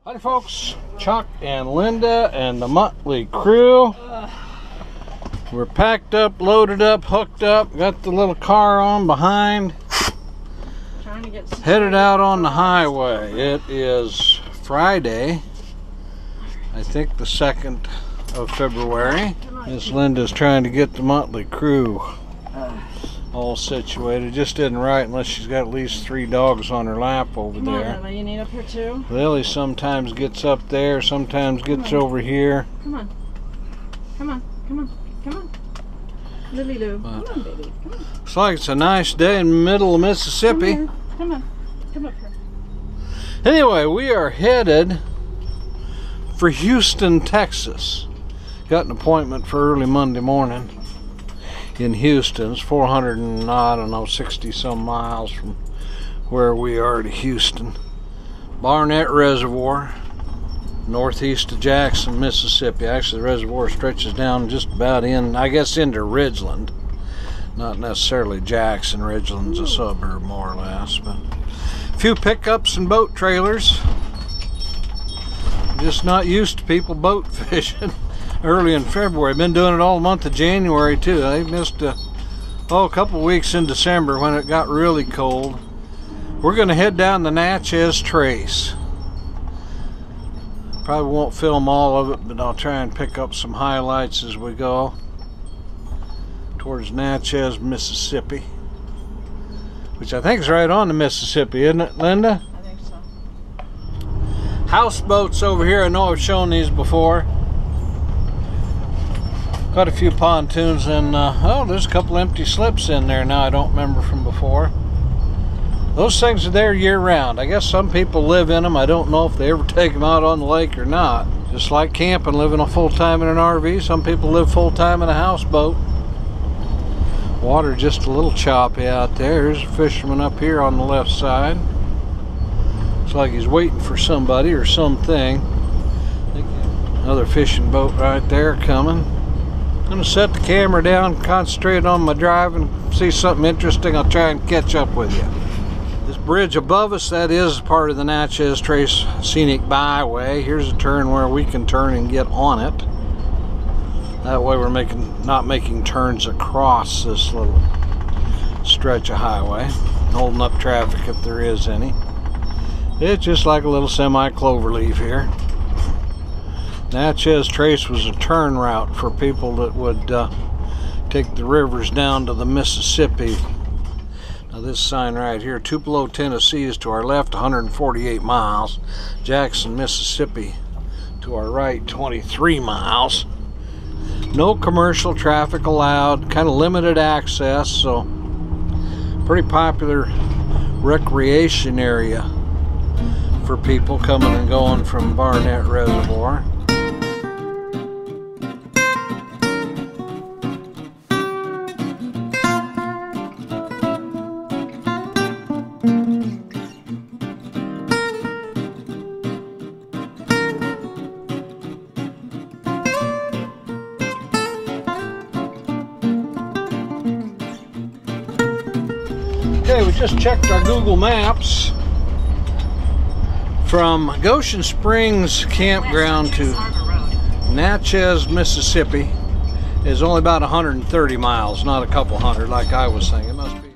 Hi folks, Chuck and Linda and the Mutley crew. We're packed up, loaded up, hooked up, got the little car on behind. Trying to get headed out on the highway. It is Friday, I think the 2nd of February. Miss Linda's trying to get the Mutley crew all situated. Just isn't right unless she's got at least 3 dogs on her lap over Come there. on, Emma, you need up here too? Lily sometimes gets up there, sometimes gets over here. Come on. Come on, come on, come on. Lily Lou, come on, baby. Come on. Looks like it's a nice day in the middle of Mississippi. Come on, come up here. Anyway, we are headed for Houston, Texas. Got an appointment for early Monday morning in Houston. It's 400 and I don't know, 60 some miles from where we are to Houston. Barnett Reservoir, northeast of Jackson, Mississippi. Actually, the reservoir stretches down just about in, I guess, into Ridgeland. Not necessarily Jackson. Ridgeland's a suburb, more or less. But a few pickups and boat trailers. Just not used to people boat fishing early in February. Been doing it all month of January too. They missed a couple weeks in December when it got really cold. We're going to head down the Natchez Trace. Probably won't film all of it, but I'll try and pick up some highlights as we go towards Natchez, Mississippi, which I think is right on the Mississippi, isn't it, Linda? I think so. Houseboats over here. I know I've shown these before. Got a few pontoons and there's a couple empty slips in there now I don't remember from before. Those things are there year round. I guess some people live in them. I don't know if they ever take them out on the lake or not. Just like camping, living a full-time in an RV, some people live full-time in a houseboat. Water just a little choppy out there. There's a fisherman up here on the left side. Looks like he's waiting for somebody or something. Another fishing boat right there coming. I'm going to set the camera down, concentrate on my driving, see something interesting, I'll try and catch up with you. This bridge above us, that is part of the Natchez Trace Scenic Byway. Here's a turn where we can turn and get on it. That way we're not making turns across this little stretch of highway, holding up traffic if there is any. It's just like a little semi-cloverleaf here. Natchez Trace was a turn route for people that would take the rivers down to the Mississippi. Now this sign right here, Tupelo, Tennessee is to our left, 148 miles. Jackson, Mississippi to our right, 23 miles. No commercial traffic allowed, kind of limited access, so pretty popular recreation area for people coming and going from Barnett Reservoir. Okay, we just checked our Google Maps. From Goshen Springs Campground to Natchez, Mississippi is only about 130 miles, not a couple hundred like I was thinking. It must be.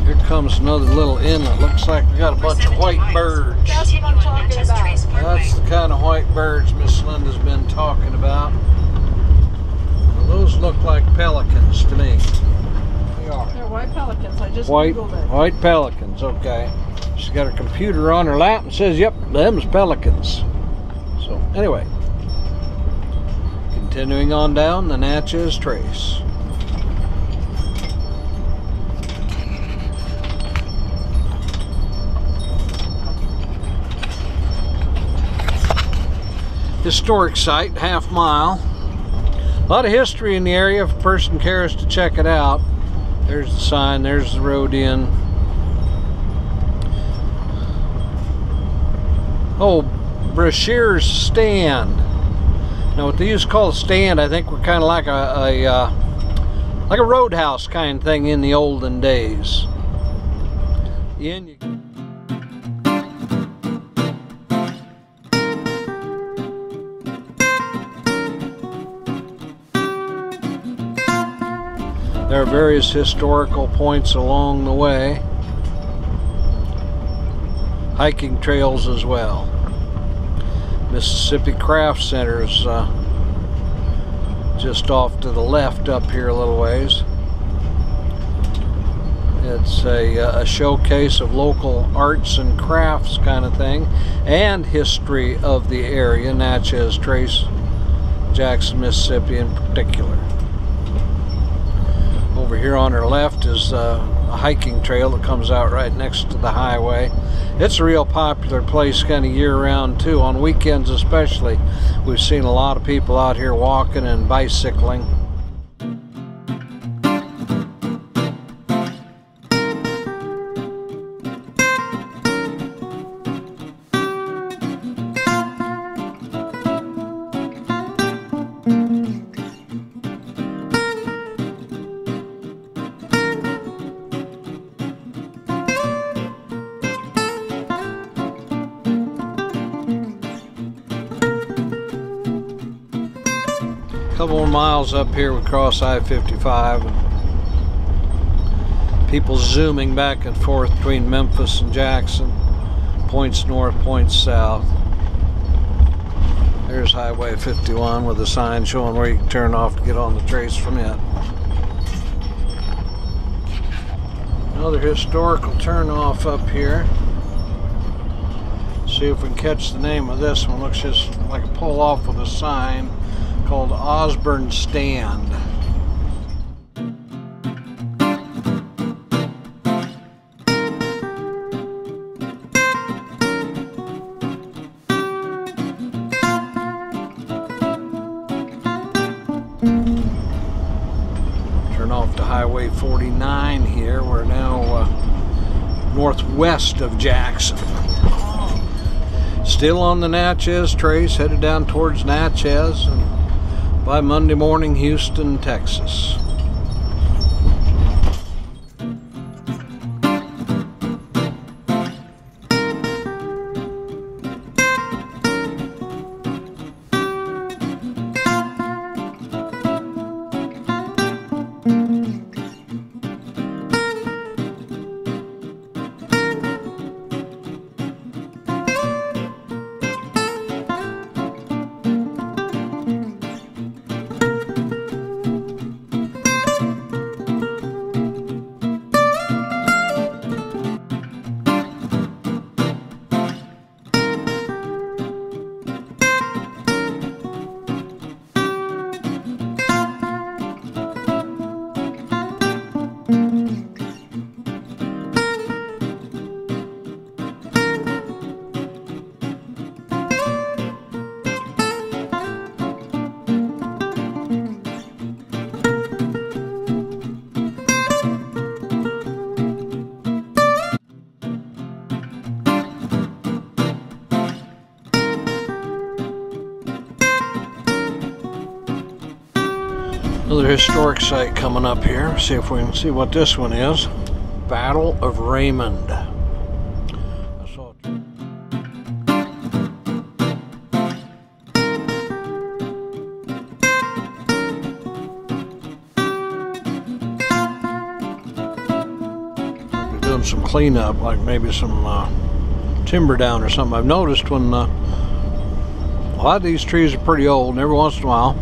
Here comes another little inlet. Looks like we got a bunch of white birds. That's what I'm talking about. That's the kind of white birds Miss Linda's been talking about. Well, those look like pelicans to me. They are. They're white pelicans. I just Googled it. White pelicans, okay. She's got her computer on her lap and says, yep, them's pelicans. So, anyway. Continuing on down the Natchez Trace. historic site, half mile. A lot of history in the area if a person cares to check it out. There's the sign, there's the road in. Oh, Brashear's stand. Now what they used to call a stand, I think we're kind of like a roadhouse kind of thing in the olden days. There are various historical points along the way. Hiking trails as well. Mississippi Craft Center is just off to the left up here a little ways. It's a showcase of local arts and crafts kind of thing, and history of the area, Natchez, Trace, Jackson, Mississippi in particular. Over here on our left is a hiking trail that comes out right next to the highway. It's a real popular place kind of year-round too, on weekends especially. We've seen a lot of people out here walking and bicycling. Couple more miles up here we cross I-55. People zooming back and forth between Memphis and Jackson. Points north, points south. There's Highway 51 with a sign showing where you can turn off to get on the trace from it. Another historical turnoff up here. See if we can catch the name of this one. Looks just like a pull off with a sign called Osborne Stand. Turn off to Highway 49 here. We're now northwest of Jackson. Still on the Natchez Trace, headed down towards Natchez, and by Monday morning, Houston, Texas. Another historic site coming up here. See if we can see what this one is. Battle of Raymond. We're doing some cleanup, like maybe some timber down or something. I've noticed when a lot of these trees are pretty old, and every once in a while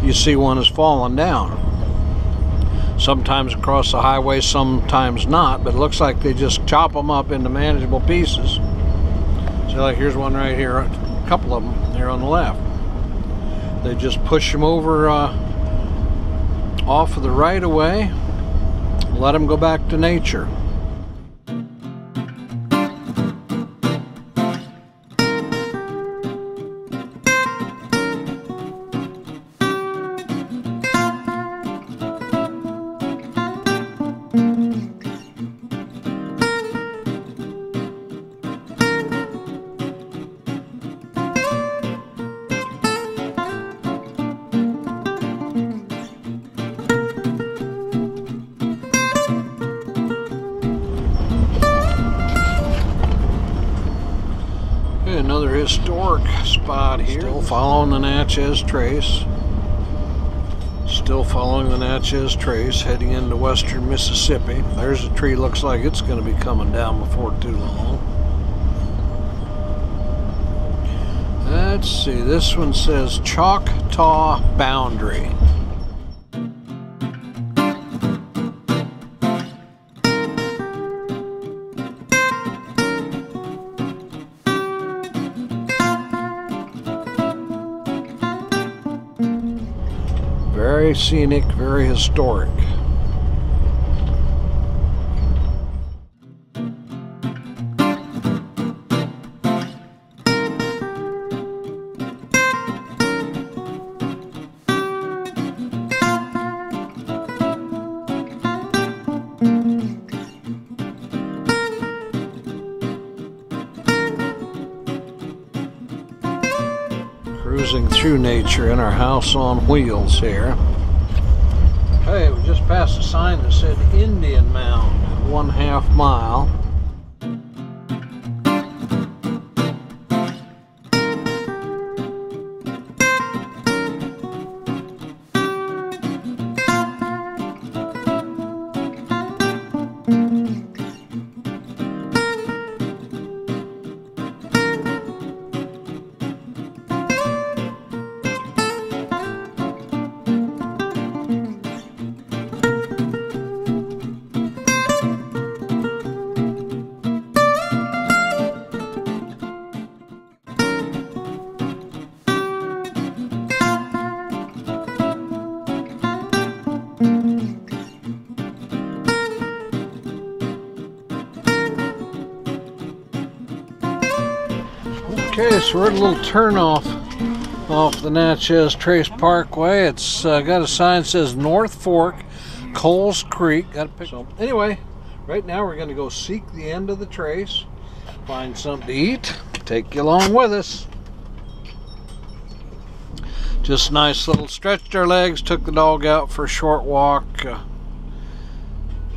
you see one is falling down. Sometimes across the highway, sometimes not, but it looks like they just chop them up into manageable pieces. So like here's one right here, a couple of them there on the left. They just push them over off of the right of way, let them go back to nature. historic spot here. Still following the Natchez Trace. Still following the Natchez Trace, heading into western Mississippi. There's a tree, looks like it's going to be coming down before too long. Let's see, this one says Choctaw Boundary. Very scenic, very historic. Cruising through nature in our house on wheels here. Hey, we just passed a sign that said Indian Mound, 1/2 mile. Okay, so we're at a little turnoff off the Natchez Trace Parkway. It's got a sign that says North Fork, Coles Creek. Got a picture. So anyway, right now we're going to go seek the end of the trace, find something to eat, take you along with us. Just nice little, stretched our legs, took the dog out for a short walk.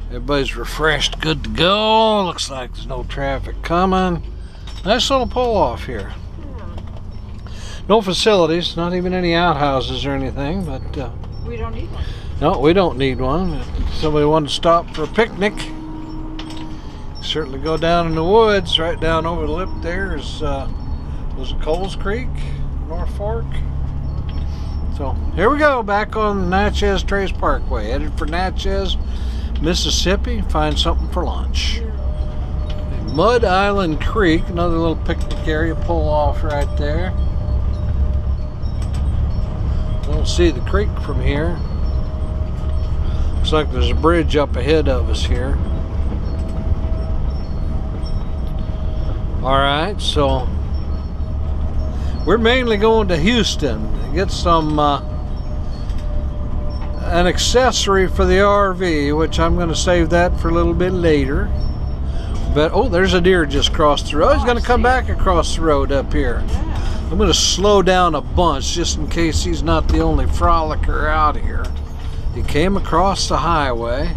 Everybody's refreshed, good to go. Looks like there's no traffic coming. Nice little pull off here. No facilities, not even any outhouses or anything, but we don't need one. No, we don't need one. If somebody wanted to stop for a picnic, certainly go down in the woods. Right down over the lip there is was it Coles Creek, North Fork. So here we go, back on Natchez Trace Parkway, headed for Natchez, Mississippi. Find something for lunch. Mud Island Creek, another little picnic area, pull off right there. Don't see the creek from here. Looks like there's a bridge up ahead of us here. Alright, so we're mainly going to Houston to get some an accessory for the RV, which I'm going to save that for a little bit later. But oh, there's a deer just crossed the road. He's going to come back across the road up here. Yeah. I'm going to slow down a bunch just in case he's not the only frolicker out here. He came across the highway,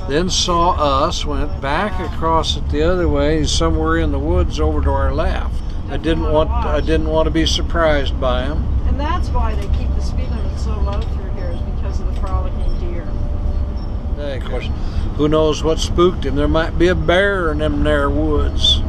then saw us, went back across it the other way. He's somewhere in the woods over to our left. I didn't want to be surprised by him. And that's why they keep the speed limit so low through here, is because of the frolicking deer. Hey, of course, who knows what spooked him? There might be a bear in them there woods.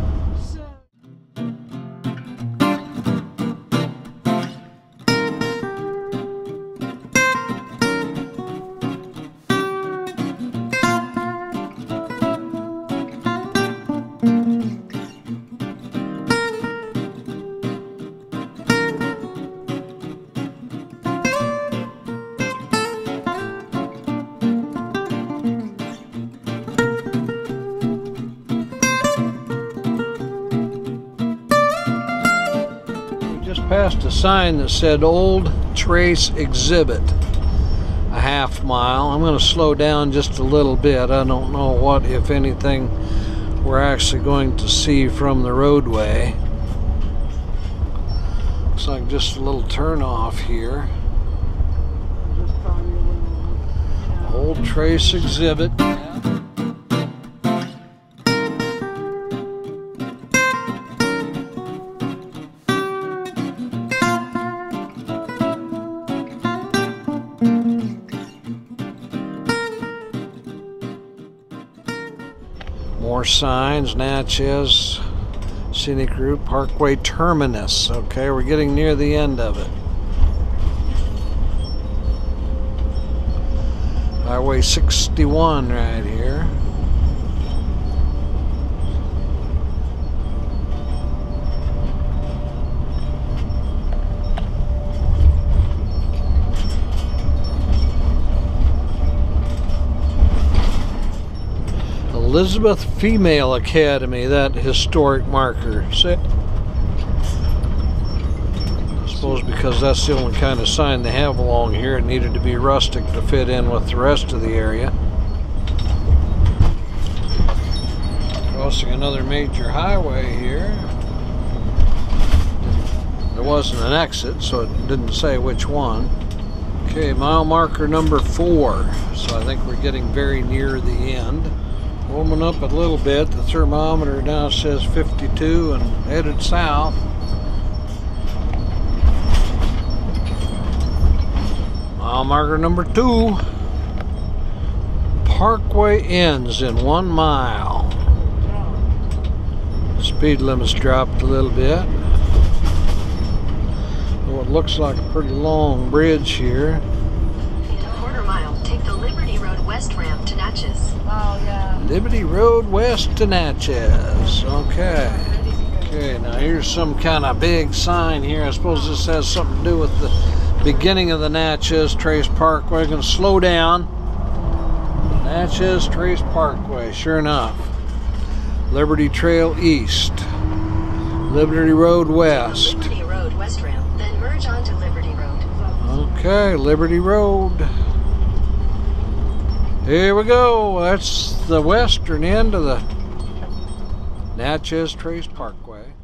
Passed a sign that said Old Trace Exhibit, a half mile. I'm going to slow down just a little bit. I don't know what, if anything, we're actually going to see from the roadway. Looks like just a little turn off here. Old Trace Exhibit. More signs. Natchez Scenic Route Parkway Terminus. Okay, we're getting near the end of it. Highway 61 right here. Elizabeth Female Academy, that historic marker. See? I suppose because that's the only kind of sign they have along here, it needed to be rustic to fit in with the rest of the area. Crossing another major highway here. There wasn't an exit, so it didn't say which one. Okay, mile marker number 4. So I think we're getting very near the end. Warming up a little bit. The thermometer now says 52 and headed south. Mile marker number 2. Parkway ends in 1 mile. Speed limit's dropped a little bit. What looks like a pretty long bridge here. In a quarter mile, take the Liberty Road West ramp to Natchez. Oh, yeah. Liberty Road west to Natchez. Okay. Okay, now here's some kind of big sign here. I suppose this has something to do with the beginning of the Natchez Trace Parkway. We're going to slow down. Natchez Trace Parkway, sure enough. Liberty Trail east. Liberty Road west. Liberty Road West ramp, then merge onto Liberty Road. Okay, Liberty Road. Here we go. That's the western end of the Natchez Trace Parkway.